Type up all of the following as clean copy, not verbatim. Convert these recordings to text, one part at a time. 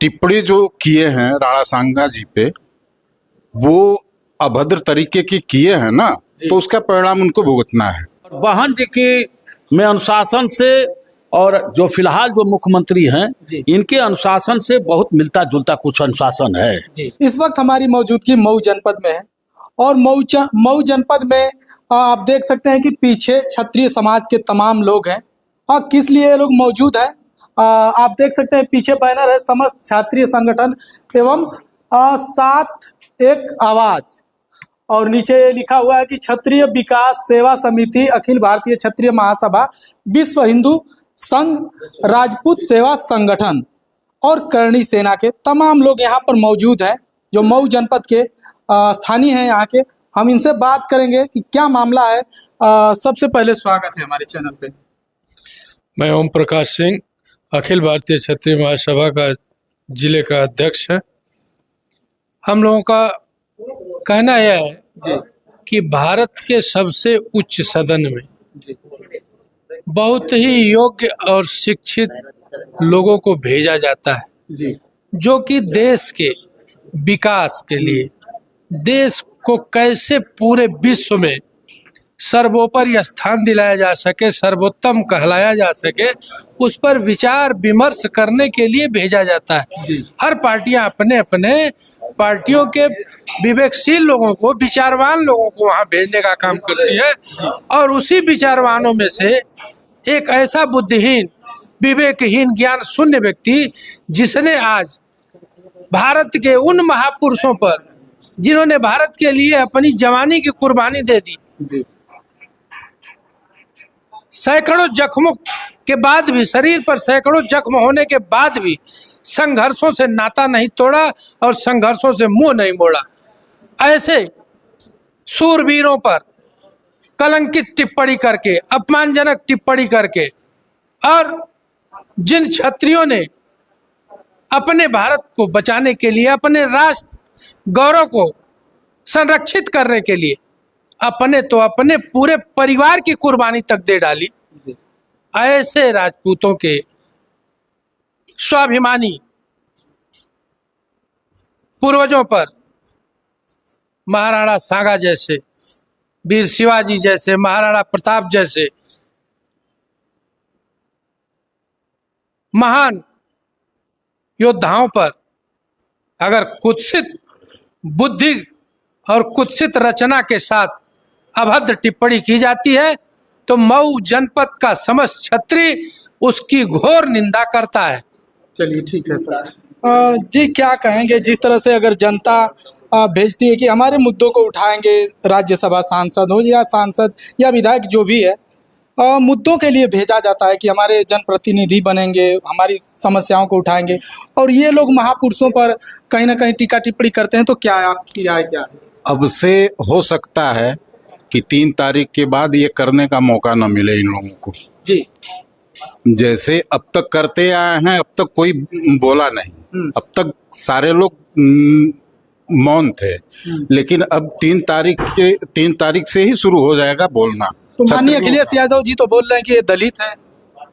टिप्पणी जो किए हैं राणा सांगा जी पे, वो अभद्र तरीके की किए हैं ना, तो उसका परिणाम उनको भुगतना है। बहन जी की में अनुशासन से और जो फिलहाल जो मुख्यमंत्री हैं इनके अनुशासन से बहुत मिलता जुलता कुछ अनुशासन है। इस वक्त हमारी मौजूदगी मऊ जनपद में है और मऊ जनपद में आप देख सकते हैं कि पीछे क्षत्रिय समाज के तमाम लोग हैं। और किस लिए ये लोग मौजूद हैं, आप देख सकते हैं पीछे बैनर है समस्त क्षत्रिय संगठन एवं साथ एक आवाज, और नीचे ये लिखा हुआ है कि क्षत्रिय विकास सेवा समिति, अखिल भारतीय क्षत्रिय महासभा, विश्व हिंदू संघ, राजपूत सेवा संगठन और करणी सेना के तमाम लोग यहाँ पर मौजूद हैं जो मऊ जनपद के स्थानीय हैं यहाँ के। हम इनसे बात करेंगे कि क्या मामला है। सबसे पहले स्वागत है हमारे चैनल पे। मैं ओम प्रकाश सिंह, अखिल भारतीय क्षत्रिय महासभा का जिले का अध्यक्ष है। हम लोगों का कहना यह है कि भारत के सबसे उच्च सदन में बहुत ही योग्य और शिक्षित लोगों को भेजा जाता है, जो कि देश के विकास के लिए, देश को कैसे पूरे विश्व में सर्वोपरि स्थान दिलाया जा सके, सर्वोत्तम कहलाया जा सके, उस पर विचार विमर्श करने के लिए भेजा जाता है। हर पार्टियां अपने अपने पार्टियों के विवेकशील लोगों को, विचारवान लोगों को वहां भेजने का काम करती है, और उसी विचारवानों में से एक ऐसा बुद्धिहीन, विवेकहीन, ज्ञान शून्य व्यक्ति जिसने आज भारत के उन महापुरुषों पर, जिन्होंने भारत के लिए अपनी जवानी की कुर्बानी दे दी, सैकड़ों जख्मों के बाद भी, शरीर पर सैकड़ों जख्म होने के बाद भी संघर्षों से नाता नहीं तोड़ा और संघर्षों से मुंह नहीं मोड़ा, ऐसे शूरवीरों पर कलंकित टिप्पणी करके, अपमानजनक टिप्पणी करके, और जिन क्षत्रियों ने अपने भारत को बचाने के लिए, अपने राष्ट्र गौरव को संरक्षित करने के लिए अपने पूरे परिवार की कुर्बानी तक दे डाली, ऐसे राजपूतों के स्वाभिमानी पूर्वजों पर महाराणा सांगा जैसे, वीर शिवाजी जैसे, महाराणा प्रताप जैसे महान योद्धाओं पर अगर कुत्सित बुद्धि और कुत्सित रचना के साथ अभद्र टिप्पणी की जाती है, तो मऊ जनपद का समस्त क्षत्रिय उसकी घोर निंदा करता है। चलिए ठीक है सर। जी क्या कहेंगे, जिस तरह से अगर जनता भेजती है कि हमारे मुद्दों को उठाएंगे, राज्यसभा सांसद हो या सांसद या विधायक जो भी है, मुद्दों के लिए भेजा जाता है कि हमारे जनप्रतिनिधि बनेंगे, हमारी समस्याओं को उठाएंगे, और ये लोग महापुरुषों पर कहीं ना कहीं टीका टिप्पणी करते हैं, तो क्या आपकी राय क्या है? अब से हो सकता है कि 3 तारीख के बाद ये करने का मौका न मिले इन लोगों को। जी, जैसे अब तक करते आए हैं, अब तक कोई बोला नहीं, अब तक सारे लोग मौन थे, लेकिन अब 3 तारीख से ही शुरू हो जाएगा बोलना। तो माननीय अखिलेश यादव जी तो बोल रहे हैं कि ये दलित है।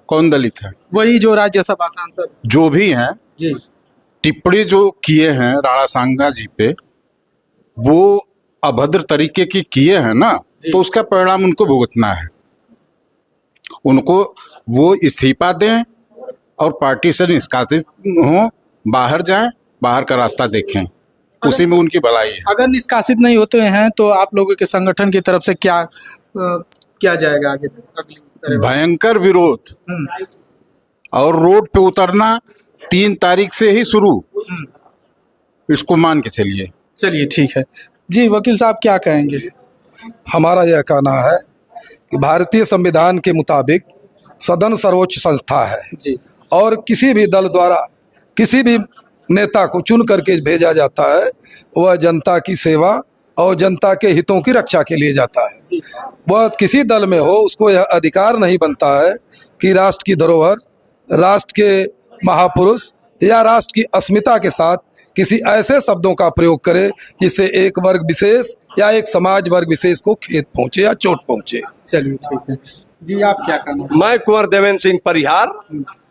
कौन दलित है? वही जो राज्यसभा सांसद जो भी हैं जी, टिप्पणी जो किए हैं राणा सांगा जी पे, वो अभद्र तरीके की किए हैं ना, तो उसका परिणाम उनको भुगतना है। उनको वो इस्तीफा दें और पार्टी से निष्कासित हो, बाहर जाएं, बाहर का रास्ता देखें, उसी में उनकी भलाई है। अगर निष्कासित नहीं होते हैं तो आप लोगों के संगठन की तरफ से क्या किया जाएगा आगे? भयंकर विरोध और रोड पे उतरना 3 तारीख से ही शुरू, इसको मान के चलिए। चलिए ठीक है जी। वकील साहब क्या कहेंगे? हमारा यह कहना है कि भारतीय संविधान के मुताबिक सदन सर्वोच्च संस्था है जी, और किसी भी दल द्वारा किसी भी नेता को चुन करके भेजा जाता है, वह जनता की सेवा और जनता के हितों की रक्षा के लिए जाता है। वह किसी दल में हो, उसको यह अधिकार नहीं बनता है कि राष्ट्र की धरोहर, राष्ट्र के महापुरुष या राष्ट्र की अस्मिता के साथ किसी ऐसे शब्दों का प्रयोग करे जिससे एक वर्ग विशेष या एक समाज वर्ग विशेष को खेद पहुंचे या चोट पहुंचे। चलिए ठीक है जी। आप क्या कहना? मैं कुंवर देवेंद्र सिंह परिहार,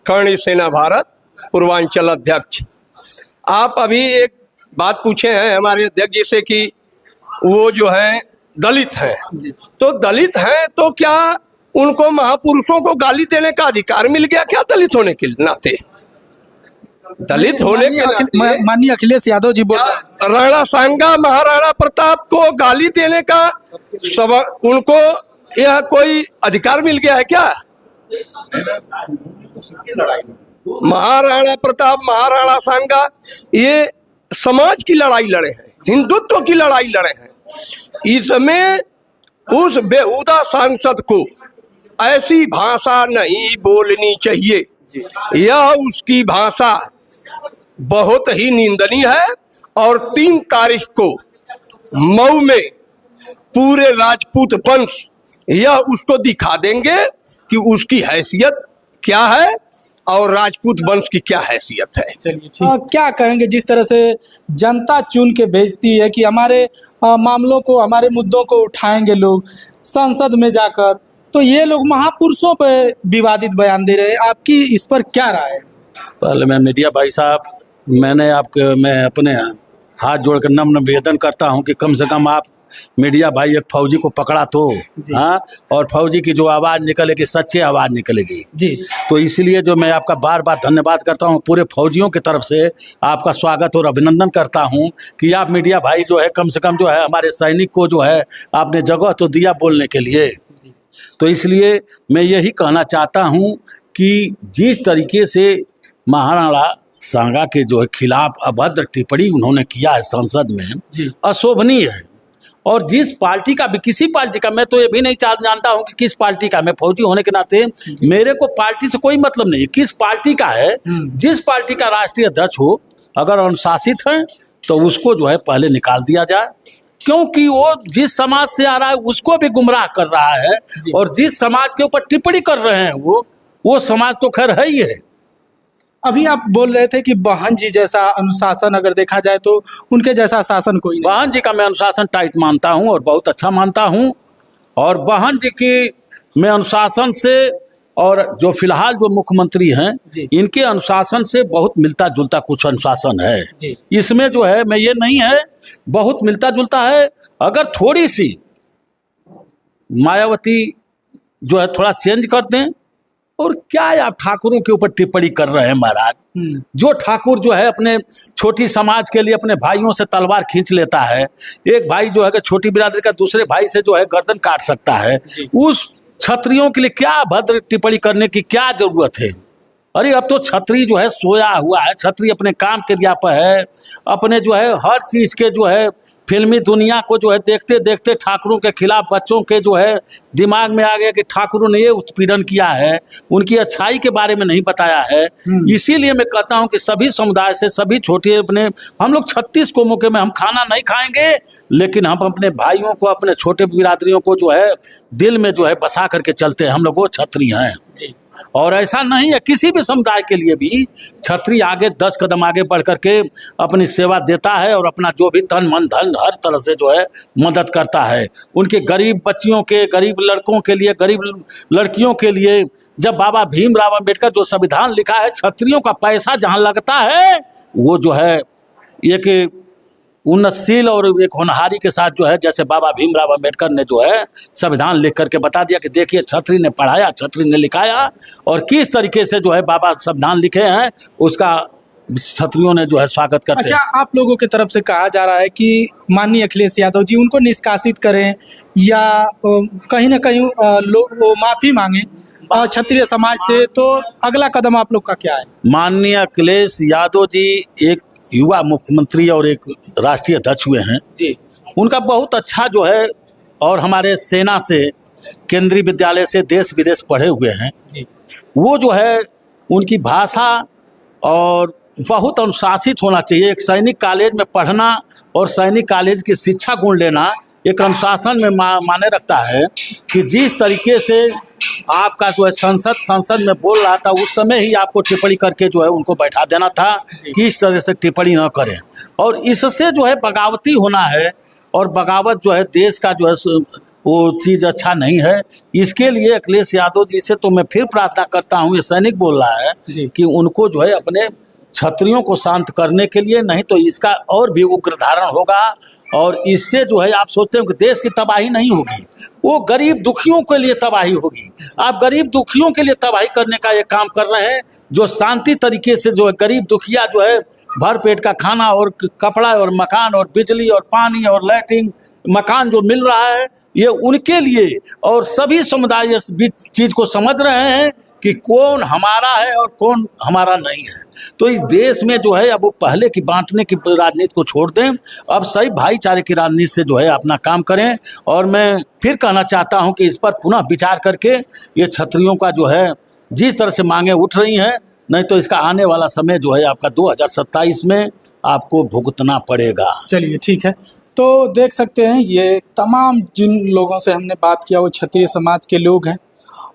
करणी सेना भारत पूर्वांचल अध्यक्ष। आप अभी एक बात पूछे हैं हमारे अध्यक्ष जी से कि वो जो है दलित है, तो दलित है तो क्या उनको महापुरुषों को गाली देने का अधिकार मिल गया क्या दलित होने के नाते? दलित होने के नाते माननीय अखिलेश यादव जी बोल रहे हैं। राणा सांगा महाराणा प्रताप को गाली देने का उनको यह कोई अधिकार मिल गया है क्या? महाराणा प्रताप महाराणा सांगा ये समाज की लड़ाई लड़े हैं, हिंदुत्व की लड़ाई लड़े हैं। इसमें उस बेहुदा सांसद को ऐसी भाषा नहीं बोलनी चाहिए, यह उसकी भाषा बहुत ही निंदनीय है। और 3 तारीख को मऊ में पूरे राजपूत वंश यह उसको दिखा देंगे कि उसकी हैसियत क्या है और राजपूत वंश की क्या हैसियत है। चलिए क्या कहेंगे, जिस तरह से जनता चुन के भेजती है कि हमारे मामलों को, हमारे मुद्दों को उठाएंगे लोग संसद में जाकर, तो ये लोग महापुरुषों पर विवादित बयान दे रहे हैं, आपकी इस पर क्या राय है? पहले मैं मीडिया भाई साहब, मैं अपने हाथ जोड़कर नम्र निवेदन करता हूं कि कम से कम आप मीडिया भाई एक फौजी को पकड़ा तो, हाँ, और फौजी की जो आवाज़ निकलेगी सच्ची आवाज़ निकलेगी जी। तो इसलिए जो मैं आपका बार बार धन्यवाद करता हूं, पूरे फौजियों की तरफ से आपका स्वागत और अभिनंदन करता हूं कि आप मीडिया भाई जो है कम से कम जो है हमारे सैनिक को जो है आपने जगह तो दिया बोलने के लिए। तो इसलिए मैं यही कहना चाहता हूं कि जिस तरीके से महाराणा सांगा के जो है खिलाफ अभद्र टिप्पणी उन्होंने किया है संसद में, अशोभनीय है। और जिस पार्टी का भी, किसी पार्टी का, मैं तो ये भी नहीं जानता हूं कि किस पार्टी का, मैं फौजी होने के नाते मेरे को पार्टी से कोई मतलब नहीं, किस पार्टी का है, जिस पार्टी का राष्ट्रीय अध्यक्ष हो, अगर अनुशासित है तो उसको जो है पहले निकाल दिया जाए, क्योंकि वो जिस समाज से आ रहा है उसको भी गुमराह कर रहा है, और जिस समाज के ऊपर टिप्पणी कर रहे हैं वो समाज तो खैर है ही है। अभी आप बोल रहे थे कि बहन जी जैसा अनुशासन अगर देखा जाए तो उनके जैसा शासन कोई नहीं। बहन जी का मैं अनुशासन टाइट मानता हूं और बहुत अच्छा मानता हूं, और बहन जी की मैं अनुशासन से, और जो फिलहाल जो मुख्यमंत्री हैं इनके अनुशासन से बहुत मिलता जुलता कुछ अनुशासन है जी। इसमें जो है मैं ये नहीं है, बहुत मिलता जुलता है। अगर थोड़ी सी मायावती जो है थोड़ा चेंज कर दें, और क्या आप ठाकुरों के ऊपर टिप्पणी कर रहे हैं महाराज? जो ठाकुर जो है अपने छोटी समाज के लिए अपने भाइयों से तलवार खींच लेता है, एक भाई जो है कि छोटी बिरादरी का दूसरे भाई से जो है गर्दन काट सकता है, उस क्षत्रियों के लिए क्या भद्र टिप्पणी करने की क्या जरूरत है? अरे अब तो छत्री जो है सोया हुआ है, छत्री अपने काम क्रिया पर है, अपने जो है हर चीज के जो है फिल्मी दुनिया को जो है देखते देखते ठाकुरों के खिलाफ बच्चों के जो है दिमाग में आ गया कि ठाकुरों ने ये उत्पीड़न किया है, उनकी अच्छाई के बारे में नहीं बताया है। इसीलिए मैं कहता हूं कि सभी समुदाय से, सभी छोटे अपने, हम लोग 36 कौमों के में हम खाना नहीं खाएंगे, लेकिन हम अपने भाइयों को, अपने छोटे बिरादरियों को जो है दिल में जो है बसा करके चलते हैं। हम लोग वो छत्री हैं जी। और ऐसा नहीं है, किसी भी समुदाय के लिए भी छत्री आगे 10 कदम आगे बढ़ करके अपनी सेवा देता है और अपना जो भी तन मन धन हर तरह से जो है मदद करता है। उनके गरीब बच्चियों के, गरीब लड़कों के लिए, गरीब लड़कियों के लिए, जब बाबा भीमराव अंबेडकर जो संविधान लिखा है, छत्रियों का पैसा जहाँ लगता है वो जो है एक उन्नतशील और एक होनहारी के साथ जो है, जैसे बाबा भीमराव अंबेडकर ने जो है संविधान लिख करके बता दिया कि देखिए छत्री ने पढ़ाया, छत्री ने लिखाया, और किस तरीके से जो है बाबा संविधान लिखे हैं उसका छत्रियों ने जो है स्वागत करते हैं। अच्छा, आप लोगों की तरफ से कहा जा रहा है कि माननीय अखिलेश यादव जी उनको निष्कासित करें या कहीं ना कहीं लोग वो माफी मांगे क्षत्रिय समाज से, तो अगला कदम आप लोग का क्या है? माननीय अखिलेश यादव जी एक युवा मुख्यमंत्री और एक राष्ट्रीय अध्यक्ष हुए हैं जी। उनका बहुत अच्छा जो है, और हमारे सेना से, केंद्रीय विद्यालय से देश विदेश पढ़े हुए हैं जी। वो जो है उनकी भाषा और बहुत अनुशासित होना चाहिए। एक सैनिक कॉलेज में पढ़ना और सैनिक कॉलेज की शिक्षा गुण लेना एक अनुशासन में माने रखता है कि जिस तरीके से आपका जो है संसद में बोल रहा था उस समय ही आपको टिप्पणी करके जो है उनको बैठा देना था कि इस तरह से टिप्पणी न करें, और इससे जो है बगावती होना है, और बगावत जो है देश का जो है वो चीज़ अच्छा नहीं है। इसके लिए अखिलेश यादव जी से तो मैं फिर प्रार्थना करता हूँ, ये सैनिक बोल रहा है कि उनको जो है अपने क्षत्रियों को शांत करने के लिए, नहीं तो इसका और भी उग्र धारण होगा। और इससे जो है आप सोचते हो कि देश की तबाही नहीं होगी, वो गरीब दुखियों के लिए तबाही होगी। आप गरीब दुखियों के लिए तबाही करने का ये काम कर रहे हैं, जो शांति तरीके से जो है गरीब दुखिया जो है भर पेट का खाना और कपड़ा और मकान और बिजली और पानी और लैट्रिन मकान जो मिल रहा है, ये उनके लिए। और सभी समुदाय इस चीज को समझ रहे हैं कि कौन हमारा है और कौन हमारा नहीं है। तो इस देश में जो है अब वो पहले की बांटने की राजनीति को छोड़ दें, अब सही भाईचारे की राजनीति से जो है अपना काम करें। और मैं फिर कहना चाहता हूं कि इस पर पुनः विचार करके ये क्षत्रियों का जो है जिस तरह से मांगे उठ रही हैं, नहीं तो इसका आने वाला समय जो है आपका 2027 में आपको भुगतना पड़ेगा। चलिए ठीक है। तो देख सकते हैं ये तमाम जिन लोगों से हमने बात किया वो क्षत्रिय समाज के लोग हैं।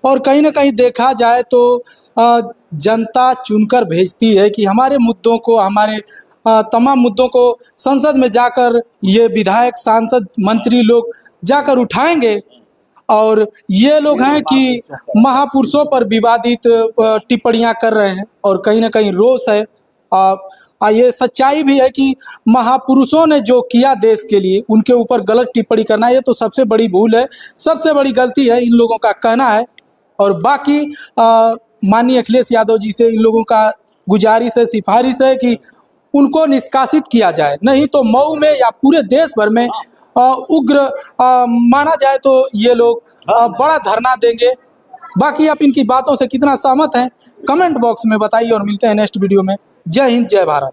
और कहीं ना कहीं देखा जाए तो जनता चुनकर भेजती है कि हमारे मुद्दों को, हमारे तमाम मुद्दों को संसद में जाकर ये विधायक, सांसद, मंत्री लोग जाकर उठाएंगे। और ये लोग हैं कि महापुरुषों पर विवादित टिप्पणियां कर रहे हैं और कहीं ना कहीं रोष है। ये सच्चाई भी है कि महापुरुषों ने जो किया देश के लिए, उनके ऊपर गलत टिप्पणी करना ये तो सबसे बड़ी भूल है, सबसे बड़ी गलती है, इन लोगों का कहना है। और बाकी माननीय अखिलेश यादव जी से इन लोगों का गुजारिश है, सिफारिश है कि उनको निष्कासित किया जाए, नहीं तो मऊ में या पूरे देश भर में उग्र माना जाए तो ये लोग बड़ा धरना देंगे। बाकी आप इनकी बातों से कितना सहमत हैं कमेंट बॉक्स में बताइए और मिलते हैं नेक्स्ट वीडियो में। जय हिंद, जय भारत।